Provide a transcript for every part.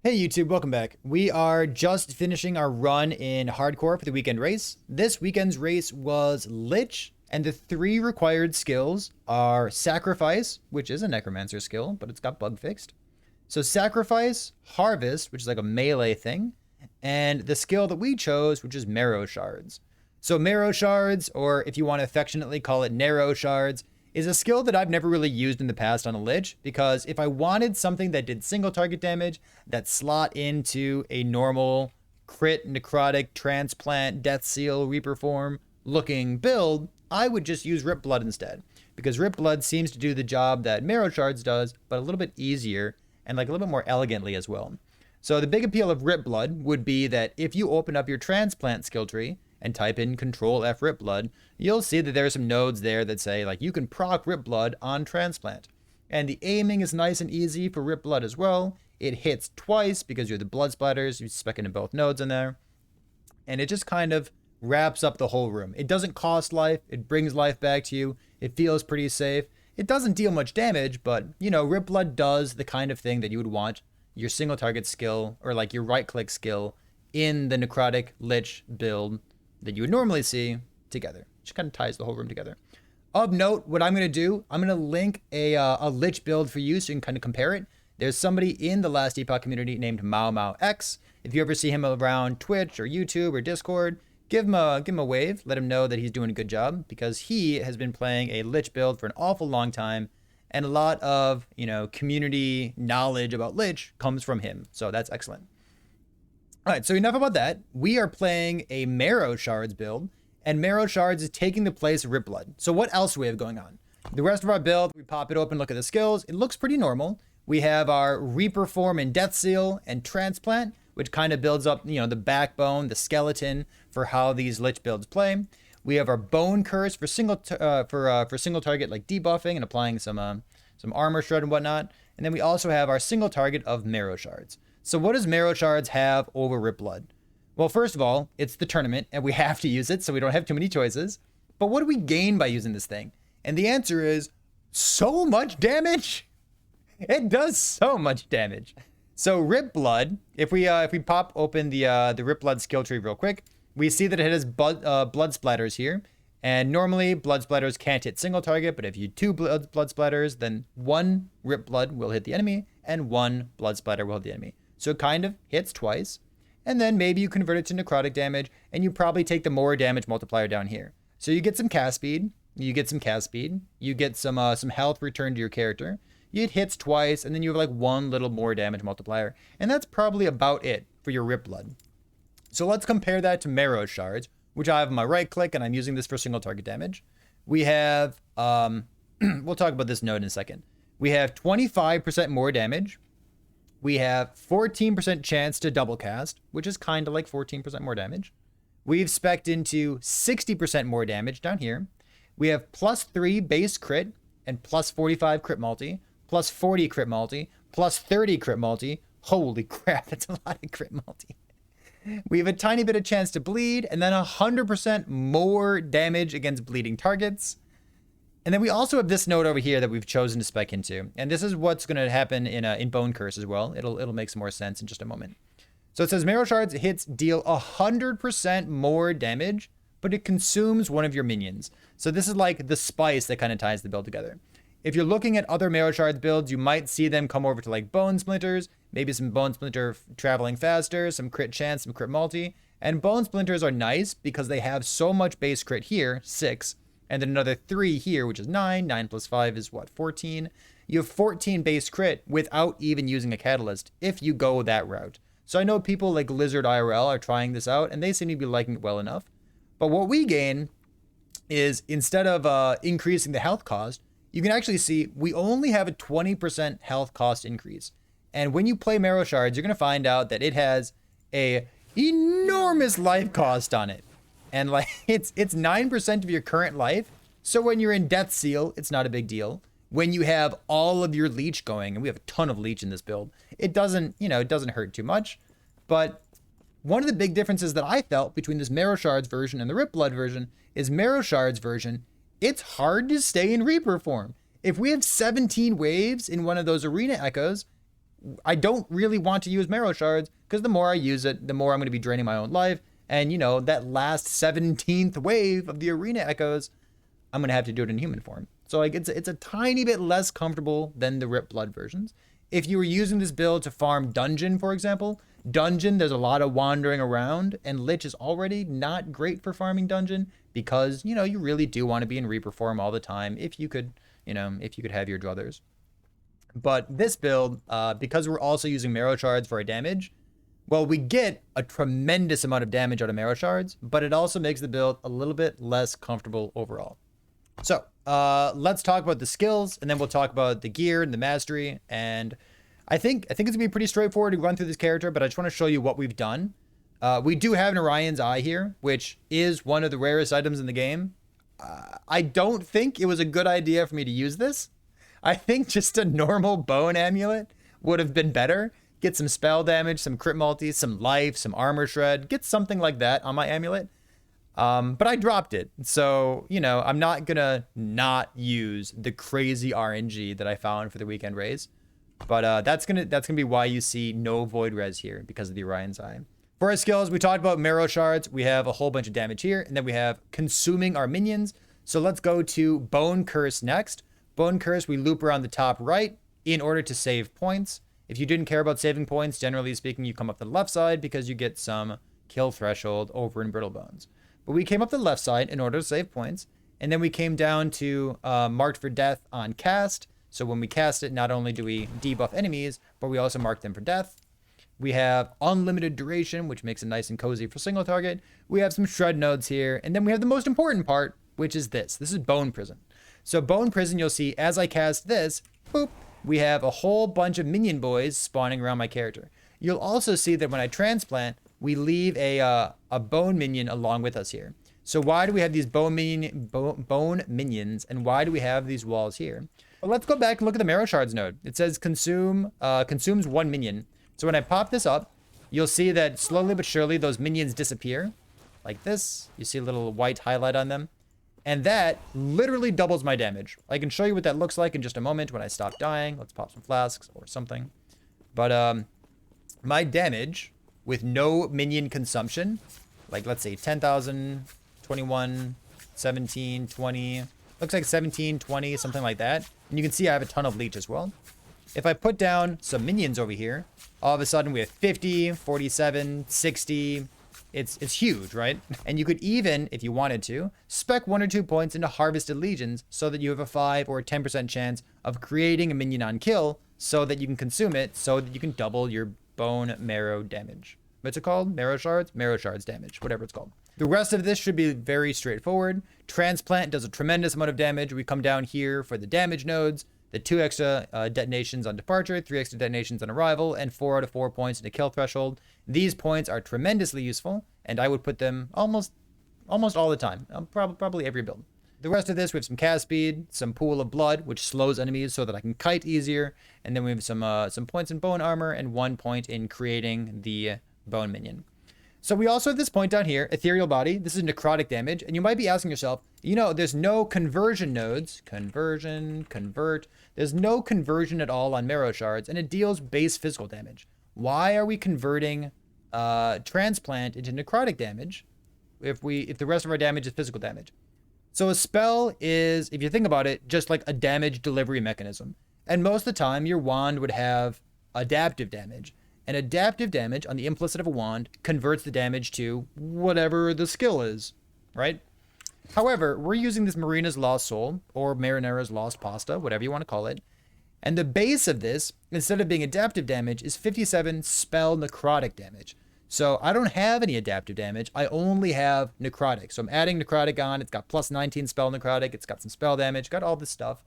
Hey YouTube, welcome back. We are just finishing our run in hardcore for the weekend race. This weekend's race was Lich, and the three required skills are Sacrifice, which is a Necromancer skill, but it's got bug fixed. So Sacrifice, Harvest, which is like a melee thing, and the skill that we chose, which is Marrow Shards. So Marrow Shards, or if you want to affectionately call it Narrow Shards, is a skill that I've never really used in the past on a Lich, because if I wanted something that did single target damage that slot into a normal crit, necrotic, transplant, death seal, reaper form looking build, I would just use Rip Blood instead, because Rip Blood seems to do the job that Marrow Shards does, but a little bit easier and like a little bit more elegantly as well. So the big appeal of Rip Blood would be that if you open up your transplant skill tree and type in Control F Rip Blood, you'll see that there are some nodes there that say like you can proc Rip Blood on Transplant. And the aiming is nice and easy for Rip Blood as well. It hits twice because you're the blood splatters, you spec into both nodes in there. And it just kind of wraps up the whole room. It doesn't cost life, it brings life back to you, it feels pretty safe. It doesn't deal much damage, but you know, Rip Blood does the kind of thing that you would want your single target skill or like your right click skill in the Necrotic Lich build that you would normally see together. Just kind of ties the whole room together. Of note, what I'm going to do, I'm going to link a Lich build for you so you can kind of compare it. There's somebody in the last Epoch community named Maomaox. If you ever see him around Twitch or YouTube or Discord, give him a wave. Let him know that he's doing a good job, because he has been playing a Lich build for an awful long time, and a lot of, you know, community knowledge about Lich comes from him. So that's excellent. All right, so enough about that. We are playing a Marrow Shards build, and Marrow Shards is taking the place of Rip Blood. So what else do we have going on? The rest of our build, we pop it open, look at the skills. It looks pretty normal. We have our Reaper Form and Death Seal and Transplant, which kind of builds up, you know, the backbone, the skeleton for how these Lich builds play. We have our Bone Curse for single single target like debuffing and applying some armor shred and whatnot. And then we also have our single target of Marrow Shards. So what does Marrow Shards have over Rip Blood? Well, first of all, it's the tournament, and we have to use it, so we don't have too many choices. But what do we gain by using this thing? And the answer is so much damage. It does so much damage. So Rip Blood, if we pop open the Rip Blood skill tree real quick, we see that it has blood splatters here. And normally blood splatters can't hit single target, but if you two blood splatters, then one Rip Blood will hit the enemy and one blood splatter will hit the enemy. So it kind of hits twice. And then maybe you convert it to necrotic damage, and you probably take the more damage multiplier down here. So you get some cast speed, you get some health returned to your character. It hits twice, and then you have like one little more damage multiplier. And that's probably about it for your Rip Blood. So let's compare that to Marrow Shards, which I have on my right click, and I'm using this for single target damage. We have, we'll talk about this node in a second. We have 25% more damage. We have 14% chance to double cast, which is kind of like 14% more damage. We've spec'd into 60% more damage down here. We have +3 base crit and +45 crit multi, +40 crit multi, +30 crit multi. Holy crap, that's a lot of crit multi. We have a tiny bit of chance to bleed, and then 100% more damage against bleeding targets. And then we also have this node over here that we've chosen to spec into. And this is what's going to happen in Bone Curse as well. It'll make some more sense in just a moment. So it says Marrow Shards hits deal 100% more damage, but it consumes one of your minions. So this is like the spice that kind of ties the build together. If you're looking at other Marrow Shards builds, you might see them come over to like Bone Splinters, maybe some Bone Splinter traveling faster, some crit chance, some crit multi. And Bone Splinters are nice because they have so much base crit here, 6, and then another 3 here, which is 9. 9 plus 5 is what, 14? You have 14 base crit without even using a catalyst if you go that route. So I know people like Lizard IRL are trying this out, and they seem to be liking it well enough. But what we gain is, instead of increasing the health cost, you can actually see we only have a 20% health cost increase. And when you play Marrow Shards, you're going to find out that it has a enormous life cost on it. And like it's 9% of your current life. So when you're in Death Seal, it's not a big deal. When you have all of your leech going, and we have a ton of leech in this build, it doesn't hurt too much. But one of the big differences that I felt between this Marrow Shards version and the Rip Blood version is Marrow Shards version, it's hard to stay in Reaper form. If we have 17 waves in one of those arena echoes, I don't really want to use Marrow Shards because the more I use it, the more I'm going to be draining my own life. And, you know, that last 17th wave of the Arena Echoes, I'm going to have to do it in human form. So, like, it's a tiny bit less comfortable than the Rip Blood versions. If you were using this build to farm Dungeon, for example, Dungeon, there's a lot of wandering around, and Lich is already not great for farming Dungeon because, you know, you really do want to be in Reaper form all the time if you could, you know, if you could have your druthers. But this build, because we're also using Marrow Shards for our damage, well, we get a tremendous amount of damage out of Marrow Shards, but it also makes the build a little bit less comfortable overall. So, let's talk about the skills, and then we'll talk about the gear and the mastery. And I think it's gonna be pretty straightforward to run through this character, but I just want to show you what we've done. We do have an Orion's Eye here, which is one of the rarest items in the game. I don't think it was a good idea for me to use this. I think just a normal bone amulet would have been better. Get some spell damage, some crit multi, some life, some armor shred. Get something like that on my amulet. But I dropped it. So, you know, I'm not gonna not use the crazy RNG that I found for the weekend raise. But that's gonna be why you see no void res here, because of the Orion's Eye. For our skills, we talked about Marrow Shards. We have a whole bunch of damage here, and then we have consuming our minions. So let's go to Bone Curse next. Bone Curse, we loop around the top right in order to save points. If you didn't care about saving points, generally speaking, you come up the left side because you get some kill threshold over in Brittle Bones. But we came up the left side in order to save points. And then we came down to Marked for Death on cast. So when we cast it, not only do we debuff enemies, but we also mark them for death. We have unlimited duration, which makes it nice and cozy for single target. We have some shred nodes here. And then we have the most important part, which is this. This is Bone Prison. So Bone Prison, you'll see as I cast this, boop, we have a whole bunch of minion boys spawning around my character. You'll also see that when I transplant, we leave a bone minion along with us here. So why do we have these bone minions, and why do we have these walls here? Well, let's go back and look at the Marrow Shards node. It says consumes 1 minion. So when I pop this up, you'll see that slowly but surely those minions disappear. Like this. You see a little white highlight on them. And that literally doubles my damage. I can show you what that looks like in just a moment when I stop dying. Let's pop some flasks or something. But my damage with no minion consumption, like let's say 10,000, 21, 17, 20, looks like 17, 20, something like that. And you can see I have a ton of leech as well. If I put down some minions over here, all of a sudden we have 50, 47, 60. It's huge, right? And you could even, if you wanted to, spec 1 or 2 points into Harvested Legions so that you have a 5 or 10% chance of creating a minion on kill so that you can consume it so that you can double your bone marrow damage. What's it called? Marrow Shards? Marrow Shards damage, whatever it's called. The rest of this should be very straightforward. Transplant does a tremendous amount of damage. We come down here for the damage nodes, the 2 extra detonations on departure, 3 extra detonations on arrival, and 4 out of 4 points in the kill threshold. These points are tremendously useful, and I would put them almost all the time, probably every build. The rest of this, we have some cast speed, some pool of blood, which slows enemies so that I can kite easier, and then we have some points in bone armor and 1 point in creating the bone minion. So we also have this point down here, ethereal body. This is necrotic damage, and you might be asking yourself, you know, there's no conversion nodes, convert. There's no conversion at all on Marrow Shards, and it deals base physical damage. Why are we converting transplant into necrotic damage if the rest of our damage is physical damage? So a spell is, if you think about it, just like a damage delivery mechanism. And most of the time, your wand would have adaptive damage. And adaptive damage on the implicit of a wand converts the damage to whatever the skill is, right? However, we're using this Marina's Lost Soul, or Marinera's Lost Pasta, whatever you want to call it. And the base of this, instead of being adaptive damage, is 57 spell necrotic damage. So I don't have any adaptive damage. I only have necrotic. So I'm adding necrotic on. It's got plus 19 spell necrotic. It's got some spell damage. Got all this stuff.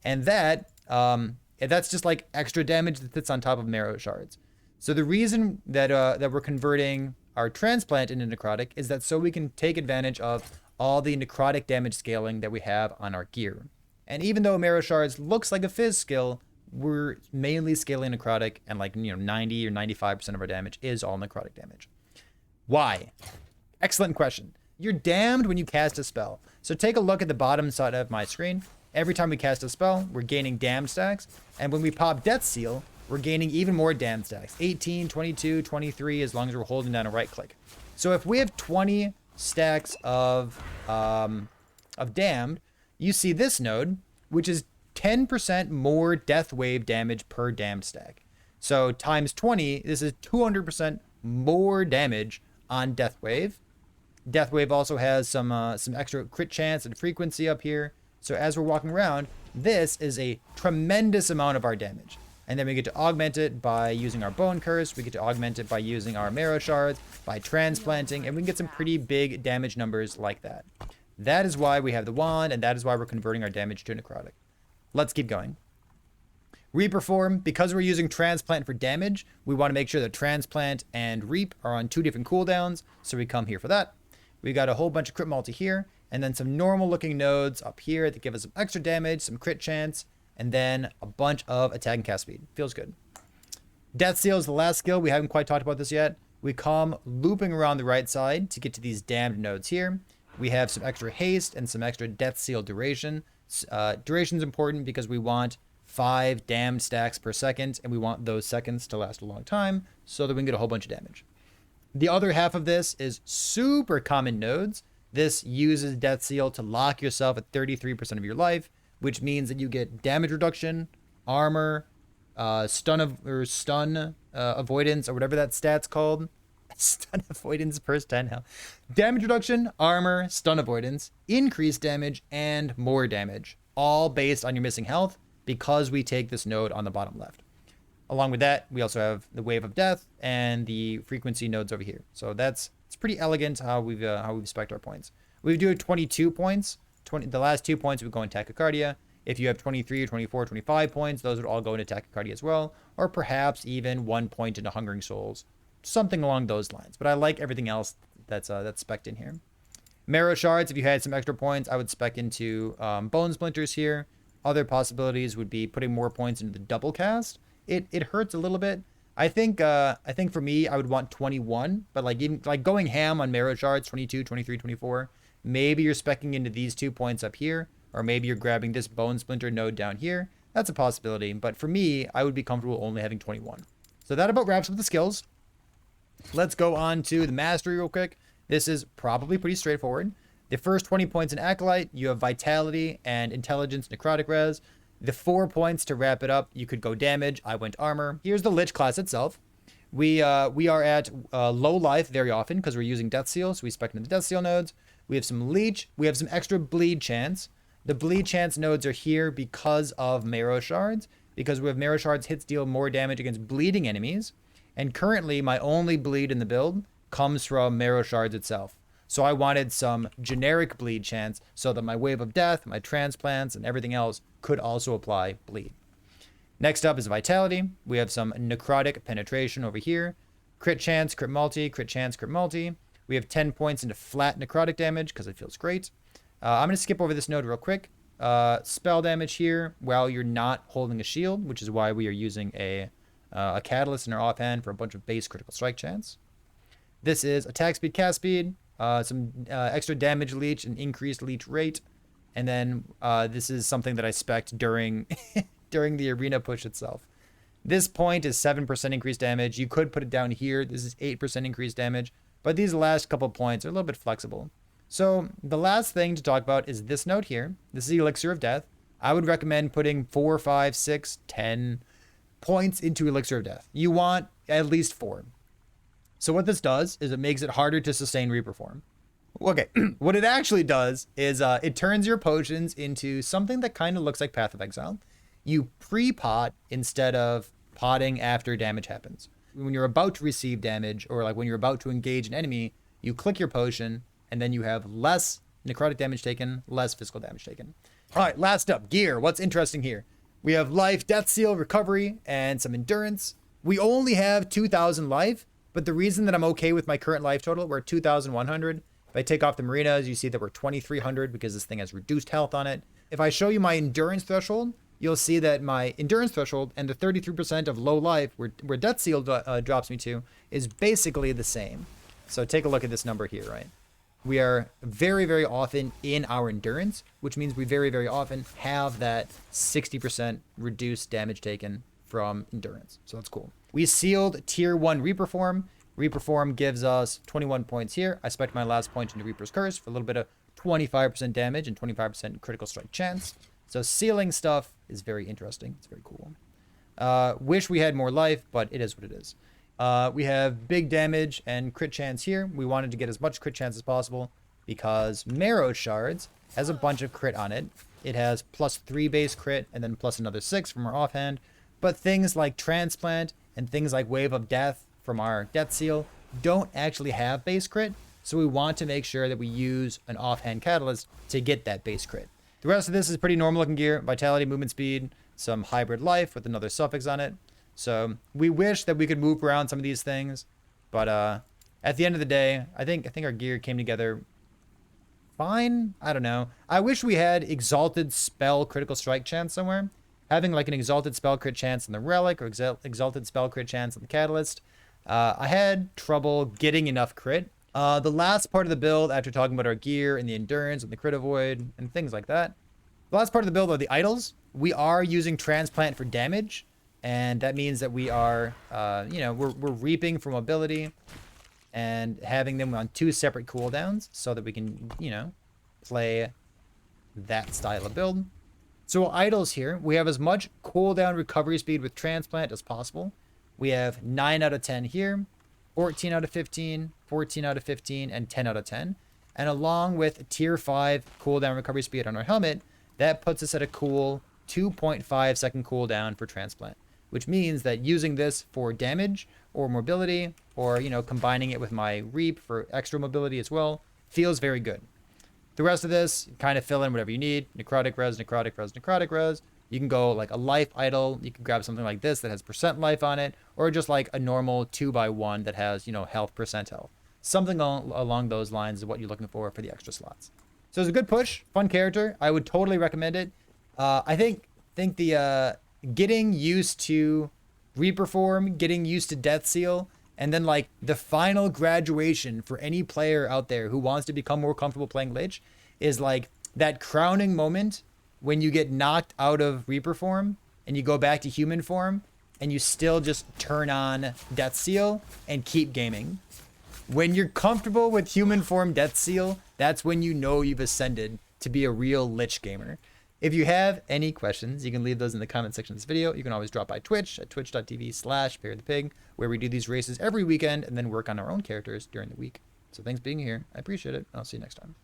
And that's just like extra damage that sits on top of Marrow Shards. So the reason that we're converting our transplant into necrotic is that so we can take advantage of all the necrotic damage scaling that we have on our gear. And even though Marrow Shards looks like a fizz skill, we're mainly scaling necrotic, and 90 or 95% of our damage is all necrotic damage. Why? Excellent question. You're damned when you cast a spell. So take a look at the bottom side of my screen. Every time we cast a spell, we're gaining damned stacks. And when we pop Death Seal, we're gaining even more damn stacks. 18, 22, 23, as long as we're holding down a right click. So if we have 20 stacks of damned, you see this node, which is 10% more death wave damage per damned stack. So times 20, this is 200% more damage on death wave. Death wave also has some extra crit chance and frequency up here. So as we're walking around, this is a tremendous amount of our damage. And then we get to augment it by using our Bone Curse. We get to augment it by using our Marrow Shards, by transplanting, and we can get some pretty big damage numbers like that. That is why we have the wand, and that is why we're converting our damage to necrotic. Let's keep going. Reperform, because we're using Transplant for damage, we want to make sure that Transplant and Reap are on 2 different cooldowns, so we come here for that. We got a whole bunch of crit multi here, and then some normal looking nodes up here that give us some extra damage, some crit chance, and then a bunch of attack and cast speed. Feels good. Death Seal is the last skill. We haven't quite talked about this yet. We come looping around the right side to get to these damned nodes here. We have some extra haste and some extra Death Seal duration. Duration is important because we want 5 damned stacks per second, and we want those seconds to last a long time so that we can get a whole bunch of damage. The other half of this is super common nodes. This uses Death Seal to lock yourself at 33% of your life, which means that you get damage reduction, armor, stun avoidance, or whatever that stat's called. Stun avoidance per 10 health. Damage reduction, armor, stun avoidance, increased damage, and more damage, all based on your missing health because we take this node on the bottom left. Along with that, we also have the Wave of Death and the frequency nodes over here. So it's pretty elegant how we've spec'd our points. We do 22 points. The last 2 points would go in tachycardia. If you have 23 or 24, 25 points, those would all go into tachycardia as well, or perhaps even 1 point into hungering souls, something along those lines. But I like everything else that's spec'd in here. Marrow Shards, if you had some extra points, I would spec into Bone Splinters here. Other possibilities would be putting more points into the double cast. It hurts a little bit. I think for me, I would want 21, but even going ham on Marrow Shards, 22, 23, 24. Maybe you're specking into these 2 points up here, or maybe you're grabbing this Bone Splinter node down here. That's a possibility, but for me, I would be comfortable only having 21. So that about wraps up the skills. Let's go on to the mastery real quick. This is probably pretty straightforward. The first 20 points in Acolyte, you have Vitality and Intelligence Necrotic Res. The 4 points to wrap it up, you could go damage. I went armor. Here's the Lich class itself. We are at low life very often because we're using Death Seal, so we spec into the Death Seal nodes. We have some Leech. We have some extra Bleed Chance. The Bleed Chance nodes are here because of Marrow Shards, because we have Marrow Shards hits deal more damage against bleeding enemies. And currently, my only bleed in the build comes from Marrow Shards itself. So I wanted some generic bleed chance so that my Wave of Death, my transplants, and everything else could also apply bleed. Next up is Vitality. We have some Necrotic Penetration over here. Crit chance, crit multi, crit chance, crit multi. We have 10 points into flat necrotic damage because it feels great. I'm going to skip over this node real quick. Spell damage here while you're not holding a shield, which is why we are using a catalyst in our offhand for a bunch of base critical strike chance. This is attack speed, cast speed. Some extra damage leech and increased leech rate. And then this is something that I spec'd during during the arena push itself. This point is 7% increased damage. You could put it down here. This is 8% increased damage. But these last couple points are a little bit flexible. So the last thing to talk about is this node here. This is the Elixir of Death. I would recommend putting 4, 5, 6, 10 points into Elixir of Death. You want at least 4. So what this does is it makes it harder to sustain Reperform. Okay, what it actually does is it turns your potions into something that kind of looks like Path of Exile. You pre-pot instead of potting after damage happens. When you're about to receive damage, or like when you're about to engage an enemy, you click your potion, and then you have less necrotic damage taken, less physical damage taken. All right, last up, gear. What's interesting here? We have life, death seal, recovery, and some endurance. We only have 2,000 life, but the reason that I'm okay with my current life total, we're at 2,100. If I take off the Marinas, you see that we're 2,300 because this thing has reduced health on it. If I show you my endurance threshold, you'll see that my endurance threshold and the 33% of low life where death seal drops me to is basically the same. So take a look at this number here, right? We are very, very often in our endurance, which means we very, very often have that 60% reduced damage taken from Endurance. So that's cool. We sealed tier 1 Reaper Form. Reaper Form gives us 21 points here. I spec my last point into Reaper's Curse for a little bit of 25% damage and 25% critical strike chance. So sealing stuff is very interesting. It's very cool. Wish we had more life, but it is what it is. We have big damage and crit chance here. We wanted to get as much crit chance as possible because Marrow Shards has a bunch of crit on it. It has +3 base crit and then plus another 6 from our offhand. But things like Transplant and things like Wave of Death from our Death Seal don't actually have base crit. So we want to make sure that we use an offhand catalyst to get that base crit. The rest of this is pretty normal looking gear. Vitality, movement speed, some hybrid life with another suffix on it. So we wish that we could move around some of these things. But at the end of the day, I think our gear came together fine. I don't know. I wish we had Exalted Spell critical strike chance somewhere. Having like an Exalted Spell crit chance on the Relic or Exalted Spell crit chance on the Catalyst. I had trouble getting enough crit. The last part of the build, after talking about our gear and the endurance and the crit avoid and things like that, the last part of the build are the idols. We are using Transplant for damage, and that means that we are, we're reaping for mobility and having them on 2 separate cooldowns so that we can, play that style of build. So idols here, we have as much cooldown recovery speed with Transplant as possible. We have 9 out of 10 here, 14 out of 15, 14 out of 15, and 10 out of 10. And along with tier 5 cooldown recovery speed on our helmet, that puts us at a cool 2.5 second cooldown for Transplant, which means that using this for damage or mobility or, combining it with my reap for extra mobility as well, feels very good. The rest of this, kind of fill in whatever you need. Necrotic res, necrotic res, necrotic res. You can go like a life idol. You can grab something like this that has % life on it, or just like a normal 2x1 that has, health, % health. Something along those lines is what you're looking for the extra slots. So it's a good push, fun character. I would totally recommend it. I think the getting used to Reaper Form, getting used to Death Seal, and then like the final graduation for any player out there who wants to become more comfortable playing Lich is like that crowning moment when you get knocked out of Reaper Form and you go back to human form and you still just turn on Death Seal and keep gaming. When you're comfortable with human form Death Seal, that's when you know you've ascended to be a real Lich gamer. If you have any questions, you can leave those in the comment section of this video. You can always drop by Twitch at twitch.tv/ParryThePig, where we do these races every weekend and then work on our own characters during the week. So thanks for being here. I appreciate it. I'll see you next time.